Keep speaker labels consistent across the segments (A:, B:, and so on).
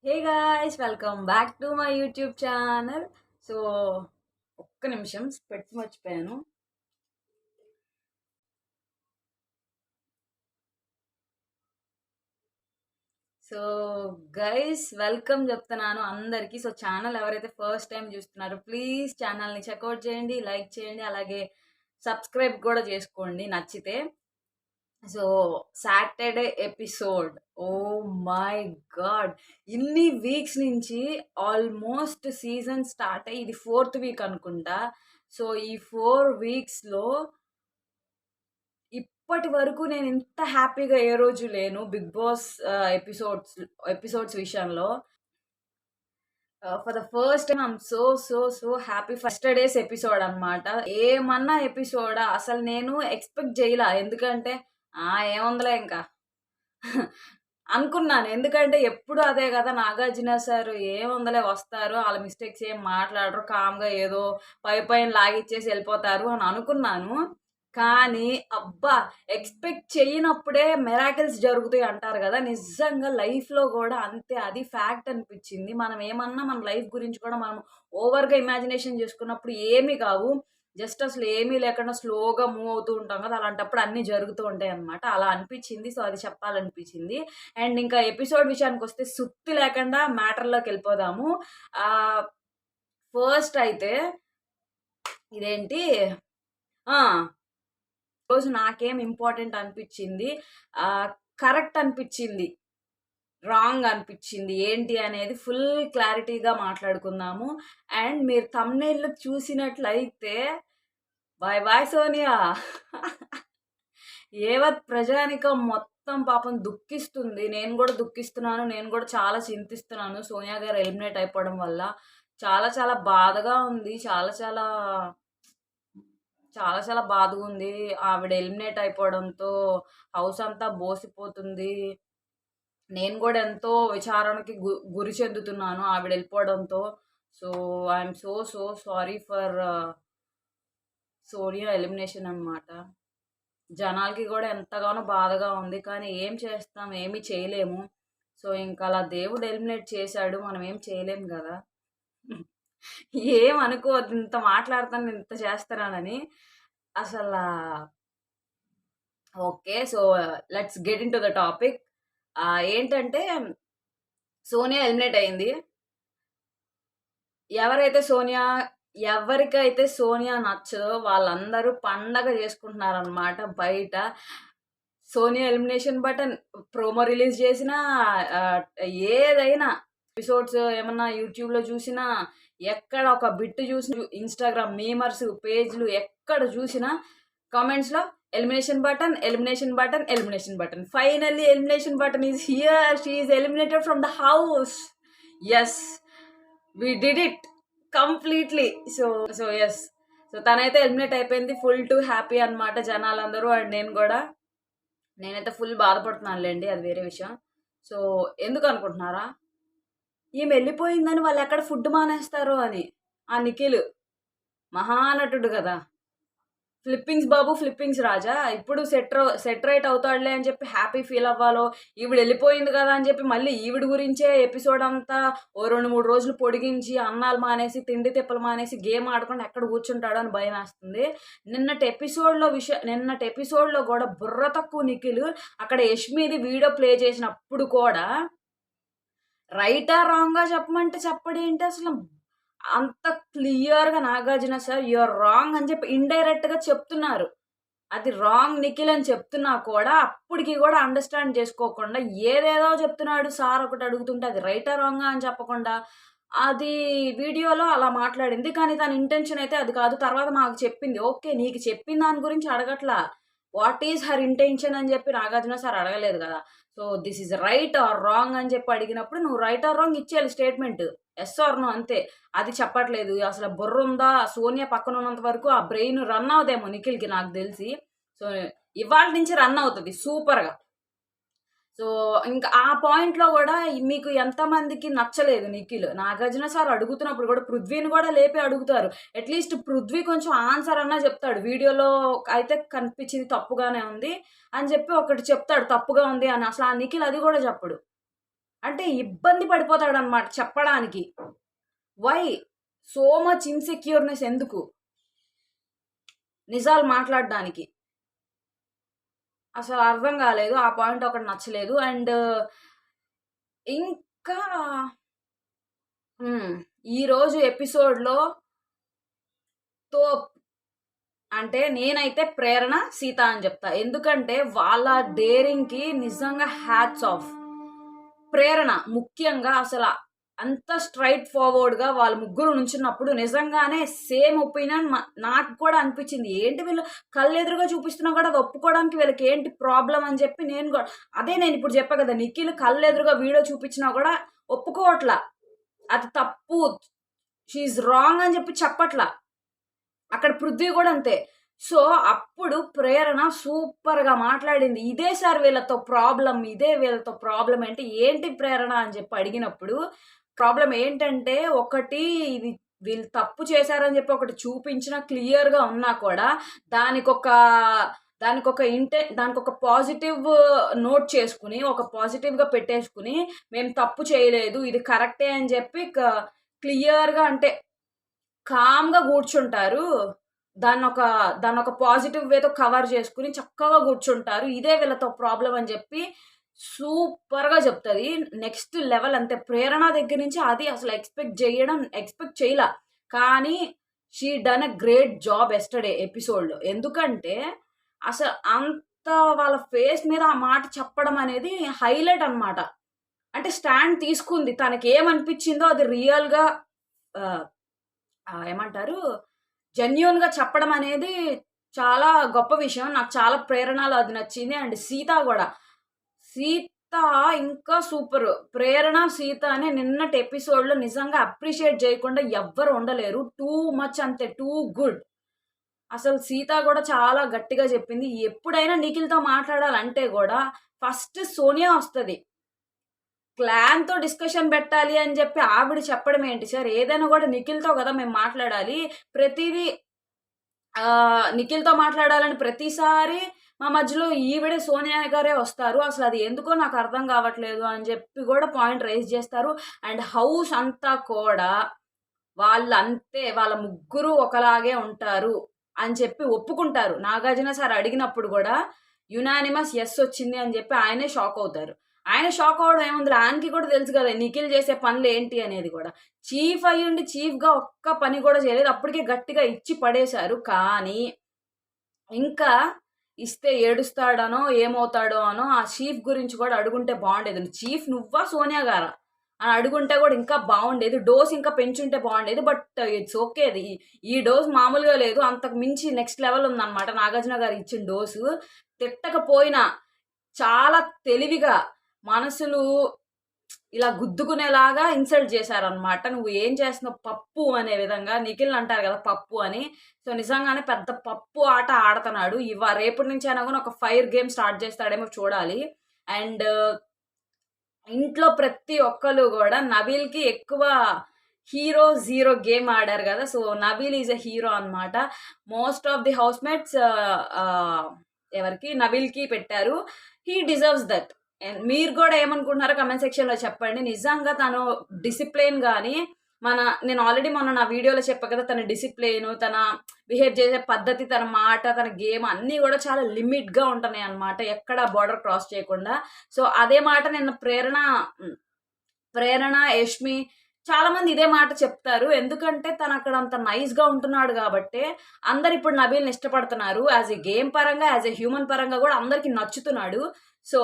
A: Hey guys, welcome back to my YouTube channel. So ఒక్క నిమిషం specs మర్చిపోయాను. So guys, welcome చెప్తున్నాను అందరికీ. సో ఛానల్ ఎవరైతే ఫస్ట్ టైం చూస్తున్నారో ప్లీజ్ ఛానల్ని చెక్అవుట్ చేయండి, లైక్ చేయండి, అలాగే సబ్స్క్రైబ్ కూడా చేసుకోండి నచ్చితే. So Saturday episode, oh my God, ఇన్ని వీక్స్ నుంచి ఆల్మోస్ట్ సీజన్ స్టార్ట్ అయ్యి ఇది 4th వీక్ అనుకుంటా. సో ఈ 4 వీక్స్లో ఇప్పటి వరకు నేను ఇంత హ్యాపీగా ఏ రోజు లేను బిగ్ బాస్ ఎపిసోడ్స్ విషయంలో. For the first time I'm so so so happy. First days episode అనమాట. ఏమన్నా ఎపిసోడా అసలు నేను ఎక్స్పెక్ట్ చేయలా. ఎందుకంటే ఏముందిలే ఇంకా అనుకున్నాను. ఎందుకంటే ఎప్పుడు అదే కదా, నాగార్జున సార్ ఏముందలే వస్తారు, వాళ్ళ మిస్టేక్స్ ఏం మాట్లాడరు, కామ్గా ఏదో పైన లాగిచ్చేసి వెళ్ళిపోతారు అని అనుకున్నాను. కానీ అబ్బా, ఎక్స్పెక్ట్ చేయనప్పుడే మిరాకిల్స్ జరుగుతాయి అంటారు కదా, నిజంగా లైఫ్లో కూడా అంతే. అది ఫ్యాక్ట్ అనిపించింది. మనం ఏమన్నా మన లైఫ్ గురించి కూడా మనం ఓవర్గా ఇమాజినేషన్ చేసుకున్నప్పుడు ఏమీ కావు. జస్ట్ అసలు ఏమీ లేకుండా స్లోగా మూవ్ అవుతూ ఉంటాం కదా, అలాంటప్పుడు అన్నీ జరుగుతూ ఉంటాయి అనమాట. అలా అనిపించింది. సో అది చెప్పాలనిపించింది. అండ్ ఇంకా ఎపిసోడ్ విషయానికి వస్తే సుత్తి లేకుండా మ్యాటర్లోకి వెళ్ళిపోదాము. ఫస్ట్ అయితే ఇదేంటి, ఆ రోజు నాకేం ఇంపార్టెంట్ అనిపించింది, కరెక్ట్ అనిపించింది, రాంగ్ అనిపించింది ఏంటి అనేది ఫుల్ క్లారిటీగా మాట్లాడుకుందాము. అండ్ మీరు థంబ్నెయిల్ చూసినట్లయితే బాయ్ బాయ్ సోనియా ఏవత్ ప్రజానికం మొత్తం పాపం దుఃఖిస్తుంది. నేను కూడా దుఃఖిస్తున్నాను. నేను కూడా చాలా చింతిస్తున్నాను సోనియా గారు ఎలిమినేట్ అయిపోవడం వల్ల. చాలా చాలా బాధగా ఉంది. చాలా చాలా చాలా చాలా బాధగా ఉంది. ఆవిడ ఎలిమినేట్ అయిపోవడంతో హౌస్ అంతా బోసిపోతుంది. నేను కూడా ఎంతో విచారణకి గురి చెందుతున్నాను ఆవిడ వెళ్ళిపోవడంతో. So I'm so so sorry for Sonia elimination అనమాట. జనాలకి కూడా ఎంతగానో బాధగా ఉంది. కానీ ఏం చేస్తాం, ఏమీ చేయలేము. సో ఇంకా అలా దేవుడు ఎలిమినేట్ చేశాడు, మనం ఏం చేయలేము కదా. ఏమనుకోవద్దు, ఇంత మాట్లాడతాను, ఇంత చేస్తున్నానని అసలు. Okay, so let's get in to the topic. ఏంటంటే సోనియా ఎలిమినేట్ అయింది. ఎవరికైతే సోనియా నచ్చదో వాళ్ళందరూ పండగ చేసుకుంటున్నారనమాట బయట. Sonia elimination button promo release చేసినా, ఏదైనా ఎపిసోడ్స్ ఏమన్నా యూట్యూబ్లో చూసినా, ఎక్కడ ఒక బిట్ చూసిన, ఇన్స్టాగ్రామ్ మీమర్స్ పేజ్లు ఎక్కడ చూసినా కామెంట్స్లో elimination button, elimination button, elimination button. Finally elimination button is here. She is eliminated from the house. Yes, we did it completely. So so yes, so తనైతే ఎలిమినేట్ అయిపోయింది. ఫుల్ టు హ్యాపీ అనమాట జనాలందరూ. And నేనైతే full బాధపడుతున్నానులేండి, అది వేరే విషయం. So ఎందుకు అనుకుంటున్నారా, ఈమె వెళ్ళిపోయిందని వాళ్ళు ఎక్కడ ఫుడ్ మానేస్తారు అని. ఆ నిఖిల్ మహానటుడు కదా, ఫ్లిప్పింగ్స్ బాబు, ఫ్లిప్పింగ్స్ రాజా. ఇప్పుడు సెట్ రైట్ అవుతాడులే అని చెప్పి హ్యాపీ ఫీల్ అవ్వాలో, ఈవిడ వెళ్ళిపోయింది కదా అని చెప్పి మళ్ళీ ఈవిడ గురించే ఎపిసోడ్ అంతా ఓ 2-3 రోజులు పొడిగించి అన్నాలు మానేసి తిండి తిప్పలు మానేసి గేమ్ ఆడకుండా ఎక్కడ కూర్చుంటాడో అని భయం వేస్తుంది. నిన్నటి ఎపిసోడ్లో కూడా బుర్ర తక్కువ నిఖిల్ అక్కడ యష్మిది వీడియో ప్లే చేసినప్పుడు కూడా రైటా రాంగా చెప్పమంటే చెప్పడేంటి అసలు. అంత క్లియర్గా నాగార్జున సార్ యూఆర్ రాంగ్ అని చెప్పి ఇండైరెక్ట్గా చెప్తున్నారు. అది రాంగ్ నిఖిల్ అని చెప్తున్నా కూడా అప్పటికి కూడా అండర్స్టాండ్ చేసుకోకుండా ఏదేదో చెప్తున్నాడు. సార్ ఒకటి అడుగుతుంటే అది రైటా రాంగా అని చెప్పకుండా అది వీడియోలో అలా మాట్లాడింది. కానీ తన ఇంటెన్షన్ అయితే అది కాదు. తర్వాత మాకు చెప్పింది. ఓకే, నీకు చెప్పిన దాని గురించి అడగట్లా, వాట్ ఈజ్ హర్ ఇంటెన్షన్ అని చెప్పి నాగార్జున సార్ అడగలేదు కదా. So this is right are wrong అని చెప్పి అడిగినప్పుడు నువ్వు రైట్ ఆర్ రాంగ్ ఇచ్చేయాలి స్టేట్మెంట్, ఎస్ ఆర్ నో, అంతే. అది చెప్పట్లేదు. అసలు బుర్ర ఉందా, సోనియా పక్కన ఉన్నంత వరకు ఆ బ్రెయిన్ రన్ అవుదేమో నిఖిల్కి నాకు తెలిసి. సో ఇవాళ నుంచి రన్ అవుతుంది సూపర్గా. సో ఇంకా ఆ పాయింట్లో కూడా మీకు ఎంతమందికి నచ్చలేదు నిఖిల్. నాగార్జున సార్ అడుగుతున్నప్పుడు కూడా పృథ్వీని కూడా లేపి అడుగుతారు. అట్లీస్ట్ పృథ్వీ కొంచెం ఆన్సర్ అన్నా చెప్తాడు. వీడియోలో అయితే కనిపించింది తప్పుగానే ఉంది అని చెప్పి ఒకటి చెప్తాడు తప్పుగా ఉంది అని. అసలు ఆ నిఖిల్ అది కూడా చెప్పడు. అంటే ఇబ్బంది పడిపోతాడనమాట చెప్పడానికి. వై సో మచ్ ఇన్సెక్యూర్నెస్ ఎందుకు నిజాలు మాట్లాడడానికి? అసలు అర్థం కాలేదు. ఆ పాయింట్ ఒకటి నచ్చలేదు. అండ్ ఇంకా ఈరోజు ఎపిసోడ్‌లో తోప్ అంటే నేనైతే ప్రేరణ, సీత అని చెప్తా. ఎందుకంటే వాళ్ళ డేరింగ్‌కి నిజంగా హ్యాట్స్ ఆఫ్. ప్రేరణ ముఖ్యంగా అసల అంత స్ట్రెయిట్ ఫార్వర్డ్‌గా వాళ్ళ ముగ్గురు నుంచున్నప్పుడు నిజంగానే సేమ్ ఒపీనియన్ నాకు కూడా అనిపించింది. ఏంటి వీళ్ళు కళ్ళెదురుగా చూపిస్తున్నా కూడా అది ఒప్పుకోవడానికి వీళ్ళకి ఏంటి ప్రాబ్లమ్ అని చెప్పి నేను కూడా అదే నేను ఇప్పుడు చెప్పా కదా! నిఖిల్ కళ్ళెదురుగా వీడియో చూపించినా కూడా ఒప్పుకోవట్ల. అది తప్పు. షీ ఈజ్ రాంగ్ అని చెప్పి చెప్పట్ల. అక్కడ పృథ్వీ కూడా అంతే. సో, అప్పుడు ప్రేరణ సూపర్‌గా మాట్లాడింది. ఇదే సార్ వీళ్ళతో ప్రాబ్లమ్. ఇదే వీళ్ళతో ప్రాబ్లమ్ అంటే, ఏంటి ప్రేరణ అని చెప్పి అడిగినప్పుడు, ప్రాబ్లమ్ ఏంటంటే, ఒకటి ఇది వీళ్ళు తప్పు చేశారని చెప్పి ఒకటి చూపించినా క్లియర్‌గా ఉన్నా కూడా, దానికొక దానికొక పాజిటివ్ నోట్ చేసుకొని, ఒక పాజిటివ్‌గా పెట్టేసుకొని, మేము తప్పు చేయలేదు. ఇది కరెక్టే అని చెప్పి క్లియర్‌గా అంటే కామ్‌గా కూర్చుంటారు. దాన్నొక పాజిటివ్ వేతో కవర్ చేసుకొని చక్కగా కూర్చుంటారు. ఇదే వీళ్ళతో ప్రాబ్లమ్ అని చెప్పి సూపర్‌గా చెప్తది. నెక్స్ట్ లెవెల్ అంతే. ప్రేరణ దగ్గర నుంచి అది అసలు ఎక్స్‌పెక్ట్ చేయలా. కానీ she done a great job yesterday ఎపిసోడ్‌లో. ఎందుకంటే అసలు అంత వాళ్ళ ఫేస్ మీద ఆ మాట చెప్పడం అనేది హైలైట్ అన్నమాట. అంటే స్టాండ్ తీసుకుంది. తనకేమనిపించిందో అది రియల్‌గా ఆహ్, ఏమంటారు జెన్యూన్‌గా చెప్పడం అనేది చాలా గొప్ప విషయం. నాకు చాలా ప్రేరణలో అది నచ్చింది. అండ్ సీత గూడా. సీత ఇంకా సూపరు. ప్రేరణ, సీత అని నిన్నటి ఎపిసోడ్‌లో నిజంగా అప్రిషియేట్ జేయకుండా ఎవ్వరు ఉండలేరు. టూ మచ్ అంతే. Too good. అసలు సీత గూడా చాలా గట్టిగా జెప్పింది. ఎప్పుడైనా నిఖిల్‌తో మాట్లాడాలంటే గూడా ఫస్ట్ సోనియా వస్తది. క్లాన్‌తో డిస్కషన్ బెట్టాలి అని జెప్పి ఆవిడ చెప్పడం ఏంటి సార్? ఏదైనా గూడా నిఖిల్‌తో గదా మేము మాట్లాడాలి. ప్రతీదీ నిఖిల్‌తో మాట్లాడాలని ప్రతిసారి మా మధ్యలో ఈవిడే సోనియా గారే వస్తారు. అసలది ఎందుకో నాకు అర్థం కావట్లేదు అని జెప్పి గూడా పాయింట్ రైజ్ జేస్తారు. అండ్ హౌస్ అంతా కూడా వాళ్ళంతే వాళ్ళ ముగ్గురు ఒకలాగే ఉంటారు అని చెప్పి ఒప్పుకుంటారు. నాగార్జున సార్ అడిగినప్పుడు గూడా యునానిమస్ యెస్ వచ్చింది అని జెప్పి ఆయనే షాక్ అవుతారు. ఆయన షాక్ అవ్వడం ఏముందిలే ఆయనకి కూడా తెలుసు గదా! నిఖిల్ చేసే పనులేంటి అనేది గూడా. చీఫ్ అయ్యుండి చీఫ్‌గా ఒక్క పని గూడా చేయలేదు. అప్పటికే గట్టిగా ఇచ్చి పడేశారు. కానీ ఇంకా ఇస్తే ఏడుస్తాడనో, ఏమవుతాడో అనో ఆ చీఫ్ గురించి గూడా అడుగుంటే బావుండేది. చీఫ్ నువ్వా? సోనియా గారా? అని అడుగుంటే గూడా ఇంకా బావుండేది. డోస్ ఇంకా పెంచుంటే బావుండేది. But it's okay. ఈ డోస్ మామూలుగా లేదు. అంతకు మించి నెక్స్ట్ లెవెల్ ఉందన్నమాట. నాగార్జున గారు ఇచ్చిన డోసు. తిట్టకపోయినా చాలా తెలివిగా మనసులు ఇలా గుద్దుకునేలాగా ఇన్సల్ట్ చేశారనమాట. "నువ్వు ఏం చేస్తున్నావు పప్పు" అనే విధంగా. నిఖిల్‌ని అంటారు గదా! పప్పు అని. సో, నిజంగానే పెద్ద పప్పు ఆట ఆడతన్నాడు. రేపటి నుంచైనా గాని ఒక ఫైర్ గేమ్ స్టార్ట్ చేస్తాడేమో చూడాలి. అండ్ ఇంట్లో ప్రతి ఒక్కళ్ళు గూడా నబీల్‌కి ఎక్కువ హీరో, జీరో గేమ్ ఆడారు గదా! So, Nabeel is a hero అనమాట. మోస్ట్ ఆఫ్ ది హౌస్‌మేట్స్ ఎవరికి? నబీల్‌కి పెట్టారు. He deserves that. మీరు గూడా ఏమనుకుంటున్నారో కామెంట్ సెక్షన్‌లో చెప్పండి. నిజంగా తను డిసిప్లిన్ గాని, నేను ఆల్రెడీ మొన్న నా వీడియోలో చెప్పా కదా! తన డిసిప్లిన్, తన బిహేవ్ చేసే పద్ధతి, తన మాట, తన గేమ్ అన్నీ గూడా చాలా లిమిట్‌గా ఉంటున్నాయన్నమాట. ఎక్కడ బోర్డర్ క్రాస్ చేయకుండా. సో, అదే మాట నిన్న ప్రేరణ, యష్మి చాలామంది ఇదే మాట చెప్తారు. ఎందుకంటే తనక్కడ అంత నైస్‌గా ఉంటున్నాడు గాబట్టే అందరిప్పుడు నబీల్‌ని ఇష్టపడుతున్నారు. యాస్ ఎ గేమ్ పరంగా, యాస్ ఎ హ్యూమన్ పరంగా గూడా అందరికి నచ్చుతున్నాడు. సో,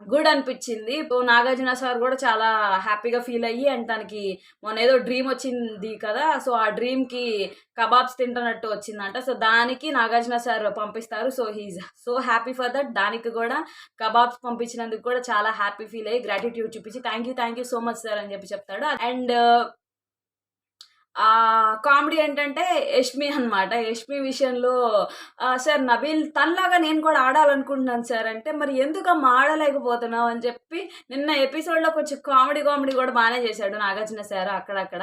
A: గుడ్ అనిపిచ్చింది. నాగార్జున సార్ గూడా చాలా హ్యాపీగా ఫీల్ అయ్యి అండ్ తనకి మొన్నేదో డ్రీమ్ వచ్చింది కదా! సో, ఆ డ్రీమ్‌కి కబాబ్స్ తింటున్నట్టు వచ్చిందంట. సో, దానికి నాగార్జున సార్ పంపిస్తారు. So, he is so happy for that. దానికి గూడా కబాబ్స్ పంపించినందుకు కూడా చాలా హ్యాపీ ఫీల్ అయ్యి గ్రాటిట్యూడ్ చూపించి thank you so much sir అని చెప్పి చెప్తాడు. అండ్ కామెడీ ఏంటంటే యష్మి అనమాట. యష్మి విషయంలో సార్ నబీల్ తనలాగా నేను కూడా ఆడాలనుకుంటున్నాను సార్ అంటే, మరి ఎందుకమ్మా ఆడలేకపోతున్నావు అని చెప్పి నిన్న ఎపిసోడ్‌లో కొంచెం కామెడీ కూడా బానే చేశాడు నాగార్జున సార్ అక్కడక్కడ.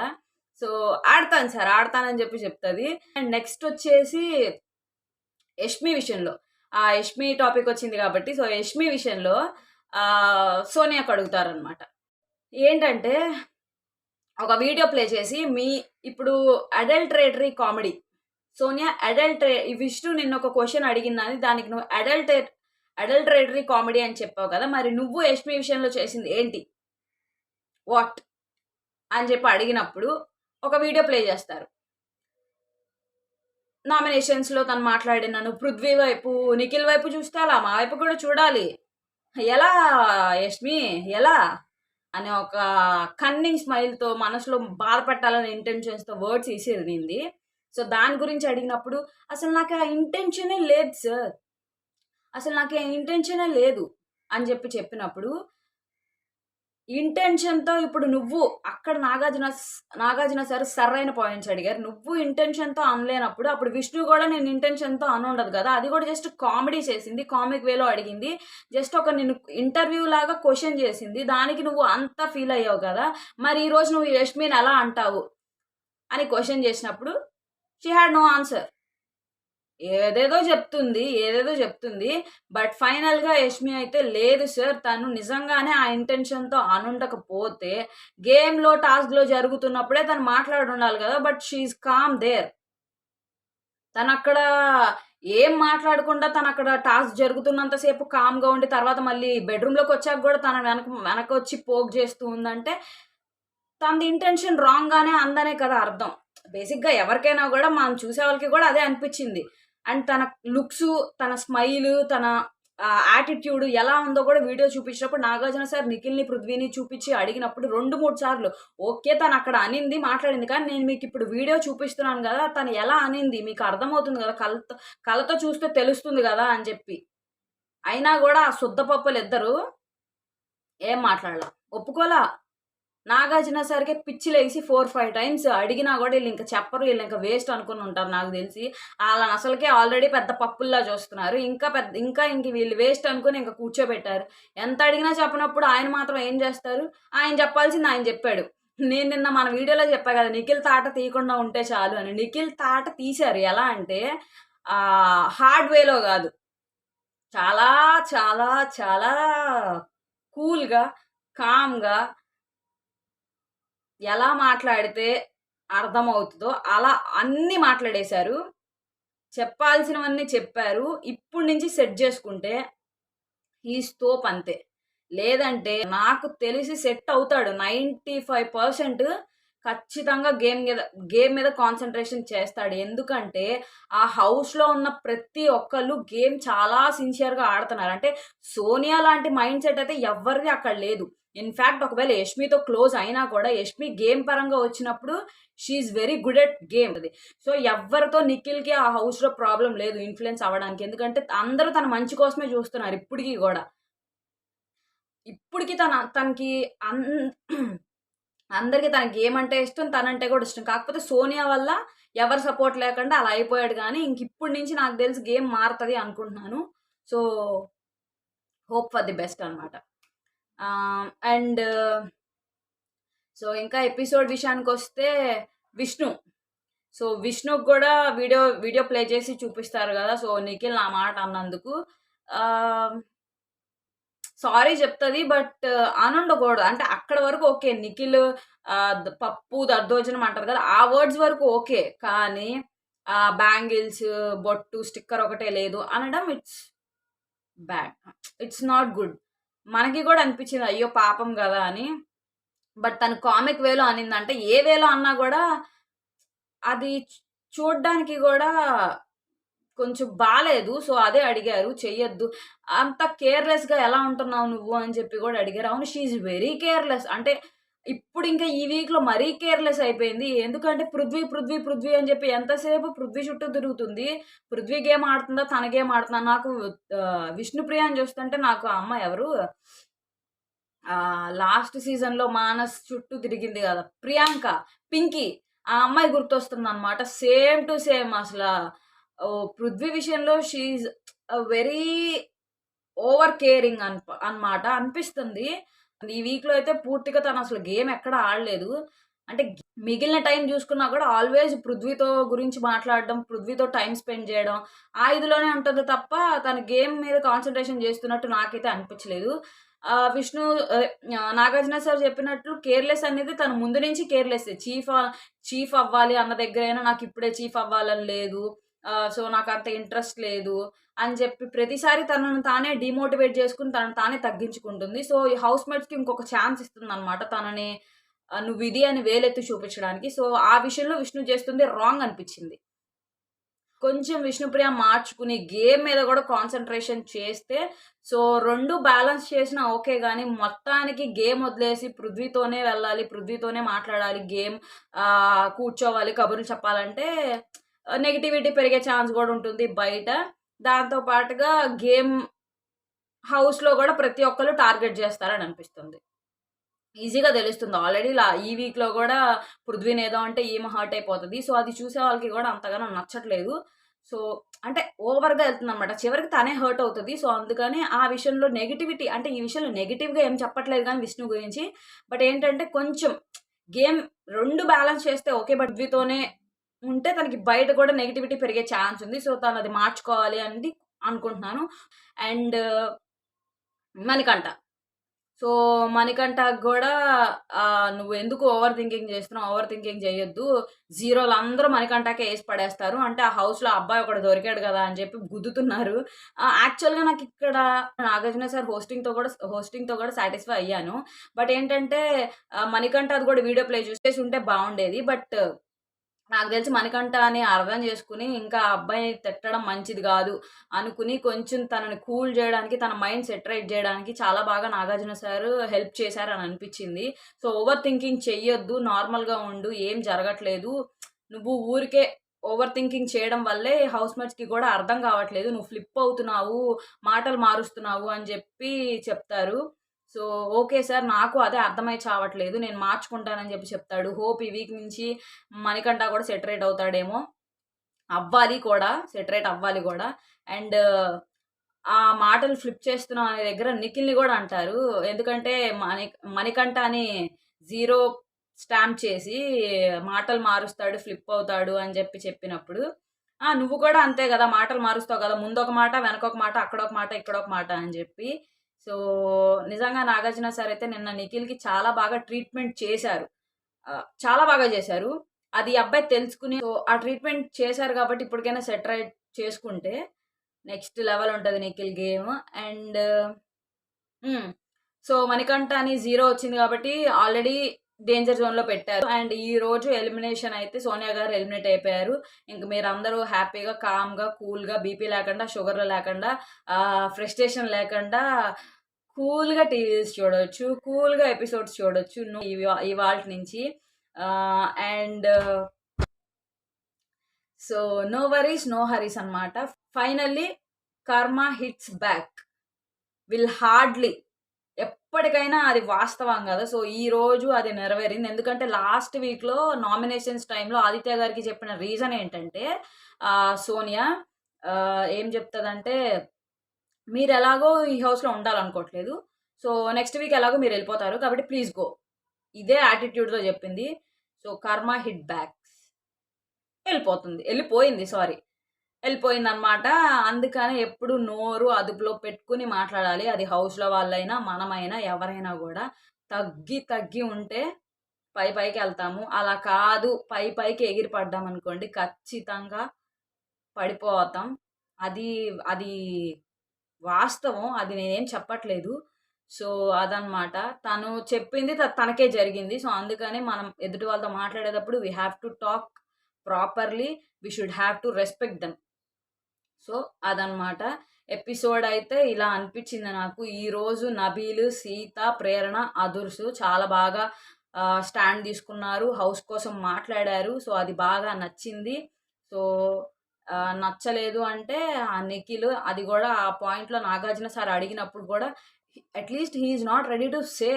A: సో, ఆడతాను సార్ ఆడతానని చెప్పి చెప్తది. అండ్ నెక్స్ట్ వచ్చేసి యష్మి విషయంలో. యష్మి టాపిక్ వచ్చింది కాబట్టి, సో, యష్మి విషయంలో సోనియాకి అడుగుతారనమాట. ఏంటంటే ఒక వీడియో ప్లే చేసి ఇప్పుడు అడల్టరేటరీ కామెడీ సోనియా విష్ణు నిన్న ఒక క్వశ్చన్ అడిగిందని దానికి నువ్వు అడల్టరేటరీ కామెడీ అని చెప్పావు కదా, మరి నువ్వు యష్మి విషయంలో చేసింది ఏంటి, వాట్ అని చెప్పి అడిగినప్పుడు ఒక వీడియో ప్లే చేస్తారు. నామినేషన్స్లో తను మాట్లాడినాను పృథ్వీ వైపు నిఖిల్ వైపు చూస్తే అలా మా వైపు కూడా చూడాలి, ఎలా యష్మి ఎలా అనే ఒక కన్నింగ్ స్మైల్తో మనసులో బాధ పెట్టాలనే ఇంటెన్షన్స్తో వర్డ్స్ ఇసిరింది. సో దాని గురించి అడిగినప్పుడు అసలు నాకు ఆ ఇంటెన్షనే లేదు సార్, అసలు నాకు ఆ ఇంటెన్షనే లేదు అని చెప్పినప్పుడు ఇంటెన్షన్తో ఇప్పుడు నువ్వు అక్కడ నాగార్జున సార్ సరైన పాయింట్స్ అడిగారు. నువ్వు ఇంటెన్షన్తో అనలేనప్పుడు అప్పుడు విష్ణు కూడా నేను ఇంటెన్షన్తో అనుండదు కదా, అది కూడా జస్ట్ కామెడీ చేసింది, కామిక్ వేలో అడిగింది, జస్ట్ ఒక నిన్ను ఇంటర్వ్యూ లాగా క్వశ్చన్ చేసింది, దానికి నువ్వు అంత ఫీల్ అయ్యావు కదా, మరి ఈరోజు నువ్వు యష్మిని ఎలా అంటావు అని క్వశ్చన్ చేసినప్పుడు షీ హ్యాడ్ నో ఆన్సర్. ఏదేదో చెప్తుంది బట్ ఫైనల్గా యష్మి అయితే లేదు సార్, తను నిజంగానే ఆ ఇంటెన్షన్తో అనుండకపోతే గేమ్లో టాస్క్లో జరుగుతున్నప్పుడే తను మాట్లాడి ఉండాలి కదా, బట్ షీఈ్ కామ్ దేర్. తను అక్కడ ఏం మాట్లాడకుండా తను అక్కడ టాస్క్ జరుగుతున్నంతసేపు కామ్గా ఉండి తర్వాత మళ్ళీ బెడ్రూమ్లోకి వచ్చాక కూడా తన వెనక వచ్చి పోక్ చేస్తూ ఉందంటే తనది ఇంటెన్షన్ రాంగ్గానే అందనే కదా అర్థం. బేసిక్గా ఎవరికైనా కూడా మనం చూసే వాళ్ళకి కూడా అదే అనిపించింది. అండ్ తన లుక్స్, తన స్మైల్, తన యాటిట్యూడ్ ఎలా ఉందో కూడా వీడియో చూపించినప్పుడు నాగార్జున సార్ నిఖిల్ని పృథ్వీని చూపించి అడిగినప్పుడు 2-3 సార్లు ఓకే తను అక్కడ అనింది మాట్లాడింది, కానీ నేను మీకు ఇప్పుడు వీడియో చూపిస్తున్నాను కదా తను ఎలా అనింది మీకు అర్థమవుతుంది కదా, కళ్ళతో చూస్తే తెలుస్తుంది కదా అని చెప్పి. అయినా కూడా ఆ శుద్ధపప్పులు ఇద్దరు ఏం మాట్లాడాల, ఒప్పుకోలా. నాగార్జున సార్కే పిచ్చిలేసి 4-5 టైమ్స్ అడిగినా కూడా వీళ్ళు ఇంకా చెప్పరు, వీళ్ళు ఇంకా వేస్ట్ అనుకుని ఉంటారు నాకు తెలిసి. వాళ్ళని అసలుకే ఆల్రెడీ పెద్ద పప్పుల్లా చూస్తున్నారు, ఇంకా వీళ్ళు వేస్ట్ అనుకుని ఇంకా కూర్చోబెట్టారు. ఎంత అడిగినా చెప్పనప్పుడు ఆయన మాత్రం ఏం చేస్తారు, ఆయన చెప్పాల్సింది ఆయన చెప్పాడు. నేను నిన్న మన వీడియోలో చెప్పా కదా నిఖిల్ తాట తీయకుండా ఉంటే చాలు అని, నిఖిల్ తాట తీశారు. ఎలా అంటే హార్డ్ వేలో కాదు, చాలా చాలా చాలా కూల్గా కామ్గా ఎలా మాట్లాడితే అర్థమవుతుందో అలా అన్నీ మాట్లాడేశారు, చెప్పాల్సినవన్నీ చెప్పారు. ఇప్పుడు నుంచి సెట్ చేసుకుంటే ఈ స్కోప్ అంతే, లేదంటే నాకు తెలిసి సెట్ అవుతాడు 95% ఖచ్చితంగా గేమ్ మీద కాన్సన్ట్రేషన్ చేస్తాడు. ఎందుకంటే ఆ హౌస్లో ఉన్న ప్రతి ఒక్కళ్ళు గేమ్ చాలా సిన్సియర్గా ఆడుతున్నారు. అంటే సోనియా లాంటి మైండ్ సెట్ అయితే ఎవరిది అక్కడ లేదు. ఇన్ఫ్యాక్ట్ ఒకవేళ యష్మితో క్లోజ్ అయినా కూడా యష్మి గేమ్ పరంగా వచ్చినప్పుడు she's very good at game అది. సో ఎవరితో నిఖిల్కి ఆ హౌస్లో ప్రాబ్లం లేదు ఇన్ఫ్లుయెన్స్ అవ్వడానికి, ఎందుకంటే అందరూ తన మంచి కోసమే చూస్తున్నారు ఇప్పటికీ కూడా. ఇప్పటికీ తనకి అందరికీ తనకి గేమ్ అంటే ఇష్టం, తనంటే కూడా ఇష్టం. కాకపోతే సోనియా వల్ల ఎవరు సపోర్ట్ లేకుండా అలా అయిపోయాడు, కానీ ఇప్పటి నుంచి నాకు తెలిసి గేమ్ మారుతుంది అనుకుంటున్నాను. So hope for the best అనమాట. అండ్ సో ఇంకా ఎపిసోడ్ విషయానికి వస్తే విష్ణు. సో విష్ణుకి కూడా వీడియో ప్లే చేసి చూపిస్తారు కదా. సో నిఖిల్ నా మాట అన్నందుకు సారీ చెప్తుంది, బట్ అనుండకూడదు. అంటే అక్కడ వరకు ఓకే, నిఖిల్ పప్పు దద్దోజనం అంటారు కదా, ఆ వర్డ్స్ వరకు ఓకే, కానీ బ్యాంగిల్స్ బొట్టు స్టిక్కర్ ఒకటే లేదు అనడం it's bad, it's not good. మనకి కూడా అనిపించింది అయ్యో పాపం కదా అని, బట్ తను కామిక్ వేలో అనిందంటే ఏ వేలో అన్నా కూడా అది చూడ్డానికి కూడా కొంచెం బాలేదు. సో అదే అడిగారు, చెయ్యొద్దు అంత కేర్లెస్గా ఎలా ఉంటున్నావు నువ్వు అని చెప్పి కూడా అడిగారు. అవును, షీఈ్ వెరీ కేర్లెస్. అంటే ఇప్పుడు ఇంకా ఈ వీక్లో మరీ కేర్లెస్ అయిపోయింది. ఎందుకంటే పృథ్వీ అని చెప్పి ఎంతసేపు పృథ్వీ చుట్టూ తిరుగుతుంది. పృథ్వీ గేమ్ ఆడుతుందా తన గేమ్ ఆడుతుందా. నాకు విష్ణుప్రియ అని చూస్తుంటే నాకు ఆ అమ్మాయి ఎవరు లాస్ట్ సీజన్లో మానస్ చుట్టూ తిరిగింది కదా, ప్రియాంక, పింకీ, ఆ అమ్మాయి గుర్తొస్తుంది అనమాట. Same to same. అసలు పృథ్వీ విషయంలో షీఈ్ వెరీ ఓవర్ కేరింగ్ అనమాట అనిపిస్తుంది. ఈ వీక్లో అయితే పూర్తిగా తను అసలు గేమ్ ఎక్కడ ఆడలేదు. అంటే మిగిలిన టైం చూసుకున్నా కూడా ఆల్వేస్ పృథ్వీతో గురించి మాట్లాడడం, పృథ్వీతో టైం స్పెండ్ చేయడం ఆ ఇదిలోనే ఉంటుంది తప్ప తన గేమ్ మీద కాన్సన్ట్రేషన్ చేస్తున్నట్టు నాకైతే అనిపించలేదు. విష్ణు నాగార్జున సార్ చెప్పినట్లు కేర్‌లెస్ అనేది తను ముందు నుంచి కేర్‌లెస్సే. చీఫ్ అవ్వాలి అన్న దగ్గరైనా నాకిప్పుడే చీఫ్ అవ్వాలని లేదు. సో, నాకంత ఇంట్రెస్ట్ లేదు అని చెప్పి ప్రతిసారి తనను తానే డీమోటివేట్ చేసుకొని తనను తానే తగ్గించుకుంటుంది. సో, ఈ హౌస్‌మేట్స్‌కి ఇంకొక ఛాన్స్ ఇస్తుందనమాట తనని నువ్విది అని వేలెత్తి చూపించడానికి. సో, ఆ విషయంలో విష్ణు చేస్తుంది రాంగ్ అనిపిచ్చింది. కొంచెం విష్ణుప్రియ మార్చుకుని గేమ్ మీద గూడా కాన్సంట్రేషన్ చేస్తే, సో 2 బ్యాలెన్స్ చేసినా ఓకే గానీ, మొత్తానికి గేమ్ వదిలేసి పృథ్వీతోనే వెళ్ళాలి, పృథ్వీతోనే మాట్లాడాలి, గేమ్ కూర్చోవాలి, కబుర్లు చెప్పాలంటే నెగటివిటీ పెరిగే ఛాన్స్ గూడా ఉంటుంది బయట. దాంతో పాటుగా గేమ్ హౌస్‌లో గూడా ప్రతి ఒక్కళ్ళు టార్గెట్ జేస్తారని అనిపిస్తుంది. ఈజీగా తెలుస్తుంది. ఆల్రెడీ ఈ వీక్‌లో గూడా పృథ్వీనేదో అంటే ఈమె హర్ట్ అయిపోతది. సో, అది చూసే వాళ్ళకి గూడా అంతగానం నచ్చట్లేదు. సో, అంటే ఓవర్‌గా ఎళ్తుందనమాట. చివరికి తనే హర్ట్ అవుతది. సో, అందుకని ఆ విషయంలో నెగటివిటీ అంటే ఈ విషయంలో నెగెటివ్‌గా ఏం చెప్పట్లేదు గానీ విష్ణు గురించి. బట్ ఏంటంటే కొంచెం గేమ్ 2 బ్యాలెన్స్ చేస్తే ఓకే. బట్ పృథ్వీతోనే ఉంటే తనకి బయట గూడా నెగటివిటీ పెరిగే ఛాన్స్ ఉంది. సో, తనది మార్చుకోవాలి అనేది అనుకుంటున్నాను. అండ్ మణికంఠ. సో, మణికంఠకి గూడా "నువ్వెందుకు ఓవర్ థింకింగ్ జేస్తున్నావు? ఓవర్ థింకింగ్ జేయొద్దు. జీరోలందరూ మణికంఠకే ఏసి పడేస్తారు. అంటే ఆ హౌస్‌లో అబ్బాయి ఒకడు దొరికాడు గదా!" అని చెప్పి గుద్దుతున్నారు. యాక్చువల్‌గా నాకిక్కడ నాగార్జున సార్ హోస్టింగ్‌తో గూడా సాటిస్ఫై అయ్యాను. బట్ ఏంటంటే మణికంఠది గూడా వీడియో ప్లే చేసేసుంటే బావుండేది. బట్ నాకు తెలిసి మణికంఠ అని అర్థం చేసుకొని, ఇంకా ఆ అబ్బాయిని తిట్టడం మంచిది గాదు అనుకుని, కొంచెం తనని కూల్ జేయడానికి, తన మైండ్ సెట్ రైట్ జేయడానికి చాలా బాగా నాగార్జున సారు హెల్ప్ చేశారని అనిపిచ్చింది. సో, ఓవర్ థింకింగ్ చెయ్యొద్దు. నార్మల్‌గా ఉండు. ఏం జరగట్లేదు. నువ్వు ఊరికే ఓవర్ థింకింగ్ చేయడం వల్లే హౌస్‌మేట్స్‌కి గూడా అర్థం కావట్లేదు. నువ్వు ఫ్లిప్ అవుతున్నావు, మాటలు మారుస్తున్నావు అని జెప్పి చెప్తారు. So, okay sir. నాకు అదే అర్థమై చావట్లేదు. నేను మార్చుకుంటానని జెప్పి చెప్తాడు. హోప్ ఈ వీక్ నుంచి మణికంఠ కూడా సెటరేట్ అవుతాడేమో. అవ్వాలి కూడా. సెటరేట్ అవ్వాలి గూడా. అండ్ ఆ మాటలు ఫ్లిప్ చేస్తున్నాం అనే దగ్గర నిఖిల్‌ని గూడా అంటారు. ఎందుకంటే మణికంఠ అని జీరో స్టాంప్ చేసి మాటలు మారుస్తాడు, ఫ్లిప్ అవుతాడు అని చెప్పినప్పుడు, నువ్వు కూడా అంతే గదా! మాటలు మారుస్తావు గదా! ముందొక మాట, వెనకొక మాట, అక్కడొక మాట, ఇక్కడొక మాట అని జెప్పి. సో, నిజంగా నాగార్జున సార్ అయితే నిన్న నిఖిల్‌కి చాలా బాగా ట్రీట్‌మెంట్ చేశారు. చాలా బాగా చేశారు. అది ఈ అబ్బాయి తెలుసుకుని సో, ఆ ట్రీట్‌మెంట్ చేశారు గాబట్టి ఇప్పటికైనా సెట్ రైట్ చేసుకుంటే నెక్స్ట్ లెవెల్ ఉంటది నిఖిల్ గేమ్. అండ్ హ్మ్. సో, మణికంఠ అని జీరో వచ్చింది గాబట్టి ఆల్రెడీ డేంజర్ జోన్‌లో పెట్టారు. అండ్ ఈరోజు ఎలిమినేషన్ అయితే సోనియా గారు ఎలిమినేట్ అయిపోయారు. ఇంక మీరందరూ హ్యాపీగా, కామ్‌గా, కూల్‌గా బీపీ లేకుండా, షుగర్‌లు లేకుండా, ఫ్రస్ట్రేషన్ లేకుండా కూల్‌గా టీవీస్ చూడొచ్చు. కూల్‌గా ఎపిసోడ్స్ చూడొచ్చు. ఇవాల్టి నుంచి. And so, no worries, no hurries అన్నమాట. ఫైనల్లీ కర్మ హిట్స్ బ్యాక్. విల్ హార్డ్‌లీ ఎప్పటికైనా అది వాస్తవం గదా! సో, ఈరోజు అది నెరవేరింది. ఎందుకంటే లాస్ట్ వీక్‌లో నామినేషన్స్ టైమ్‌లో ఆదిత్య గారికి చెప్పిన రీజన్ ఏంటంటే సోనియా ఏం చెప్తదంటే, "మీరెలాగో ఈ హౌస్‌లో ఉండాలనుకోవట్లేదు. సో, నెక్స్ట్ వీక్ ఎలాగో మీరెళ్ళిపోతారు. కాబట్టి ప్లీజ్ గో." ఇదే యాటిట్యూడ్‌తో చెప్పింది. సో, కర్మ హిట్ బ్యాక్. ఎళ్ళిపోయింది సారీ. ఎళ్ళిపోయిందనమాట. అందుకని ఎప్పుడు నోరు అదుపులో పెట్టుకొని మాట్లాడాలి. అది హౌస్‌లో వాళ్ళైనా, మనమైనా, ఎవరైనా గూడా. తగ్గి ఉంటే పైకెళ్తాము. అలా కాదు పైకి ఎగిరి పడ్డామనుకోండి ఖచ్చితంగా పడిపోతాం. అది అది వాస్తవం. అది నేనేం చెప్పట్లేదు. సో, అదనమాట. తను చెప్పింది తనకే జరిగింది. సో, అందుకని మనం ఎదుటి వాళ్ళతో మాట్లాడేటప్పుడు we have to talk properly. We should have to respect them. So, అదనమాట. ఎపిసోడ్ అయితే ఇలా అనిపిచ్చింది నాకు. ఈరోజు నబీలు, సీత, ప్రేరణ, అదుర్సు చాలా బాగా స్టాండ్ తీసుకున్నారు. హౌస్ కోసం మాట్లాడారు. సో, అది బాగా నచ్చింది. సో, నచ్చలేదు అంటే ఆ నిఖిల్ అది గూడా ఆ పాయింట్‌లో నాగార్జున సార్ అడిగినప్పుడు గూడా at least he is not ready to say.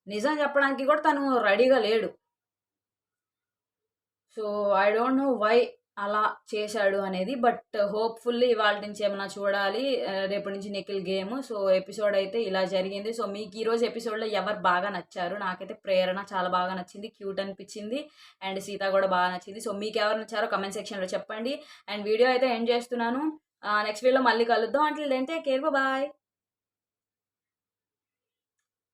A: నిజం చెప్పడానికి కూడా తను రెడీగా లేడు. So, I don't know why అలా చేశాడు అనేది. బట్ హోప్‌ఫుల్లీ ఇవాల్టి నుంచి ఏమన్నా చూడాలి. రేపటి నుంచి నిఖిల్ గేమ్. సో, ఎపిసోడ్ అయితే ఇలా జరిగింది. సో, మీకు ఈరోజు ఎపిసోడ్‌లో ఎవరు బాగా నచ్చారు? నాకైతే ప్రేరణ చాలా బాగా నచ్చింది. క్యూట్ అనిపించింది. అండ్ సీత కూడా బాగా నచ్చింది. సో, మీకెవరు నచ్చారో కామెంట్ సెక్షన్‌లో చెప్పండి. అండ్ వీడియో అయితే ఎండ్ చేస్తున్నాను. నెక్స్ట్ వీడియోలో మళ్ళీ కలుద్దాం. Until then take care. Bye.